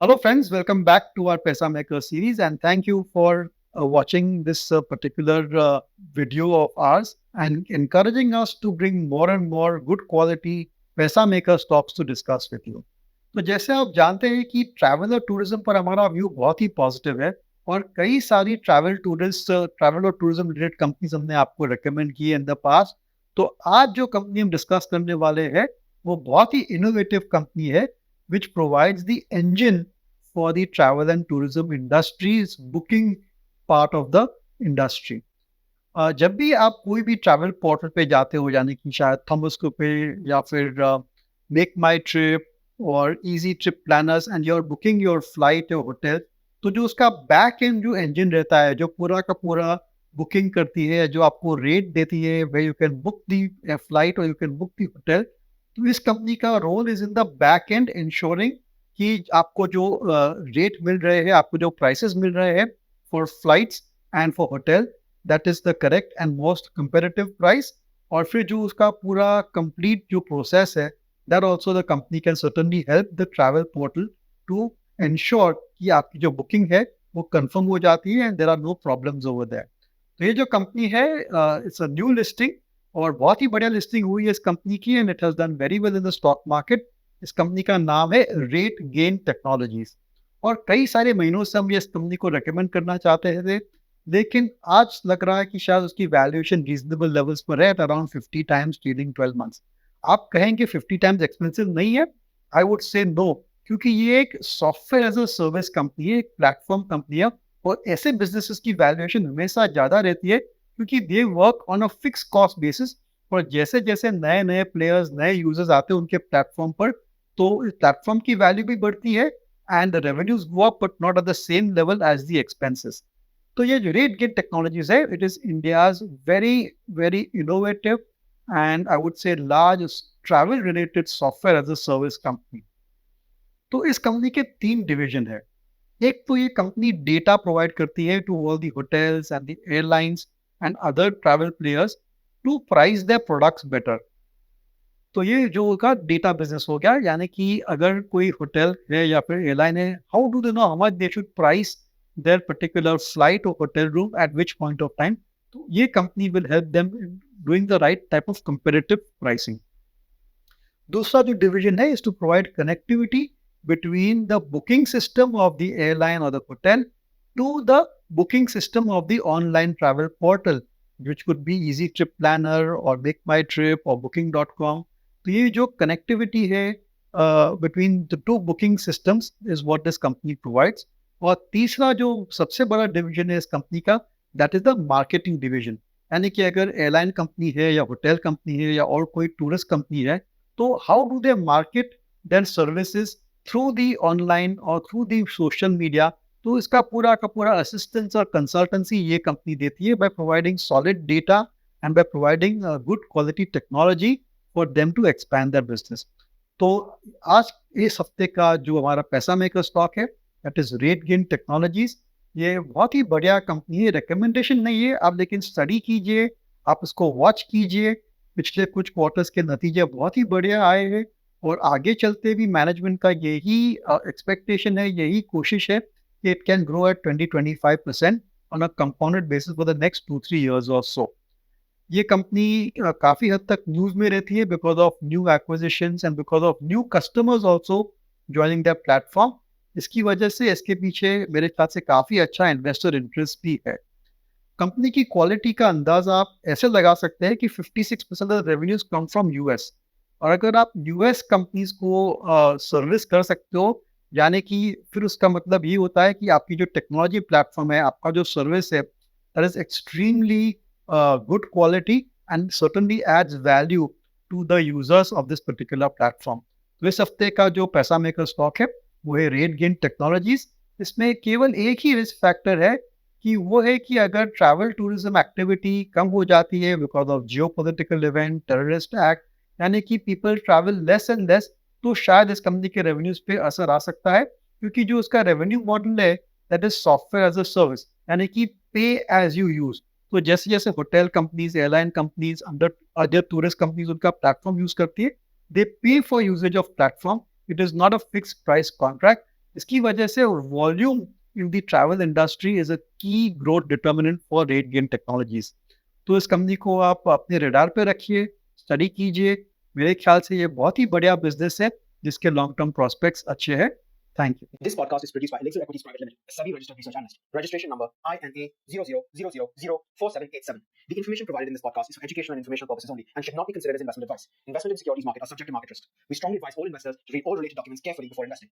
Hello, friends. Welcome back to our Pesa Maker series, and thank you for watching this particular video of ours and encouraging us to bring more and more good quality पैसा maker stocks to discuss with you. तो जैसे आप जानते हैं कि travel और tourism पर हमारा व्यू बहुत ही पॉजिटिव है और कई सारी ट्रैवल और टूरिज्म रिलेटेड कंपनीज हमने आपको रिकमेंड की है इन द पास्ट। तो आज जो कंपनी हम डिस्कस करने वाले हैं वो बहुत ही इनोवेटिव कंपनी है which provides the engine for the travel and tourism industry's booking part of the industry. जब भी आप कोई भी ट्रैवल पोर्टल पे जाते हो, यानी कि शायद थॉमस्को पे या फिर मेक माई ट्रिप और easy trip planners and your booking your flight और होटल, तो जो उसका बैक एंड जो इंजन रहता है, जो पूरा का पूरा बुकिंग करती है, जो आपको रेट देती है, way you can book the flight और you can book the hotel. तो इस कंपनी का role is in the back end ensuring कि आपको जो रेट मिल रहे हैं, आपको जो प्राइसेस मिल रहे हैं for flights and for hotel, that is the correct and most comparative price. और फिर जो उसका पूरा कंप्लीट जो प्रोसेस है, that also the company can certainly help the travel portal to ensure कि आपकी जो बुकिंग है वो कंफर्म हो जाती है and there are no problems over that. तो ये जो कंपनी है, इट्स अ न्यू लिस्टिंग और बहुत ही बढ़िया लिस्टिंग हुई है इस कंपनी की and it has done very well in the stock market. इस कंपनी का नाम है रेट गेन टेक्नोलॉजीज और कई सारे महीनों से हम ये इस कंपनी को रेकमेंड करना चाहते थे, लेकिन आज लग रहा है कि शायद उसकी वैल्यूएशन रीजनेबल लेवल्स पर है, अराउंड 50 टाइम्स ट्रेडिंग 12 मंथ्स। आप कहेंगे 50 टाइम्स एक्सपेंसिव नहीं है? आई वुड से नो, क्योंकि ये एक software as a service company है, एक प्लेटफॉर्म कंपनी है और ऐसे बिजनेसेस की वैल्यूएशन हमेशा ज़्यादा रहती है क्योंकि they work on a fix cost basis. और जैसे जैसे नए नए प्लेयर्स, नए यूजर्स आते हैं उनके प्लेटफॉर्म पर, तो इस प्लेटफॉर्म की वैल्यू भी बढ़ती है and the revenues go up but not at the same level as the expenses. तो ये जो रेट गेट टेक्नोलॉजीज है, it is India's very very innovative and I would say large travel related software as a service company. तो इस company के तीन division है। एक तो ये कंपनी डेटा प्रोवाइड करती है to all the hotels and the airlines and other travel players to price their products better. तो ये जो उनका डेटा बिजनेस हो गया, यानी कि अगर कोई होटल है या फिर एयरलाइन है, how do they know how much they should price their particular flight और hotel room at which point of time. तो ये company will help them doing the right type of comparative pricing. दूसरा जो division है is to provide connectivity between the booking system of the airline or the hotel to the booking system of the online travel portal, which could be Easy Trip Planner or Make My Trip or Booking.com. तो ये जो connectivity है between the two booking systems is what this company provides. और तीसरा जो सबसे बड़ा division है इस कंपनी का, that is the marketing division. यानी कि अगर एयरलाइन कंपनी है या होटल कंपनी है या और कोई टूरिस्ट कंपनी है, तो how do they market their services through the online और थ्रू दी सोशल मीडिया। तो इसका पूरा का पूरा असिस्टेंस और कंसल्टेंसी ये कंपनी देती है by providing solid data and by providing good quality technology for them to expand their business. तो आज इस हफ्ते का जो हमारा पैसा मेकर स्टॉक है, that is RateGain Technologies. ये बहुत ही बढ़िया कंपनी है, रिकमेंडेशन नहीं है आप, लेकिन स्टडी कीजिए, आप इसको वॉच कीजिए। पिछले कुछ क्वार्टर्स के नतीजे बहुत ही बढ़िया आए हैं और आगे चलते भी मैनेजमेंट का यही एक्सपेक्टेशन है, यही कोशिश है कि it can grow at 20-25% on a compounded basis for the next 2-3 years और सो। ये कंपनी काफ़ी हद तक न्यूज़ में रहती है because of new acquisitions and because of new customers also joining that platform. इसकी वजह से इसके पीछे मेरे ख्याल से काफ़ी अच्छा इन्वेस्टर इंटरेस्ट भी है। कंपनी की क्वालिटी का अंदाज़ा आप ऐसे लगा सकते हैं कि 56% of revenues come from US. और अगर आप यूएस कंपनीज को सर्विस कर सकते हो, यानी कि फिर उसका मतलब ये होता है कि आपकी जो टेक्नोलॉजी प्लेटफॉर्म है, आपका जो सर्विस है, that is extremely good quality and certainly adds value to the users of this particular platform. तो इस हफ्ते का जो पैसा मेकर स्टॉक है वो है रेट गेन टेक्नोलॉजीज। इसमें केवल एक ही रिस्क फैक्टर है कि वो है कि अगर ट्रैवल टूरिज्म एक्टिविटी कम हो जाती है because of geo political event, terrorist act, यानी कि people travel less and less, तो शायद इस कंपनी के रेवेन्यूज पे असर आ सकता है, क्योंकि जो उसका रेवेन्यू मॉडल है that is software as a service, यानी कि पे एज यू यूज। तो जैसे जैसे hotel companies, airline companies, and other tourist companies उनका प्लेटफॉर्म यूज करती है, they pay for usages of platform. It is not a fix price contract. इसकी वजह से volume in the travel industry is a key growth determinant for RateGain technologies. तो इस company को आप अपने रडार पे रखिए, स्टडी कीजिए। मेरे ख्याल से ये बहुत ही बढ़िया बिजनेस है जिसके लॉन्ग टर्म प्रोस्पेक्ट्स अच्छे हैं। Thank you. This podcast is produced by Elixir Equities Private Limited, a SEBI registered research analyst. Registration number INA 0000004787. The information provided in this podcast is for educational and informational purposes only and should not be considered as investment advice. Investment in securities market are subject to market risk. We strongly advise all investors to read all related documents carefully before investing.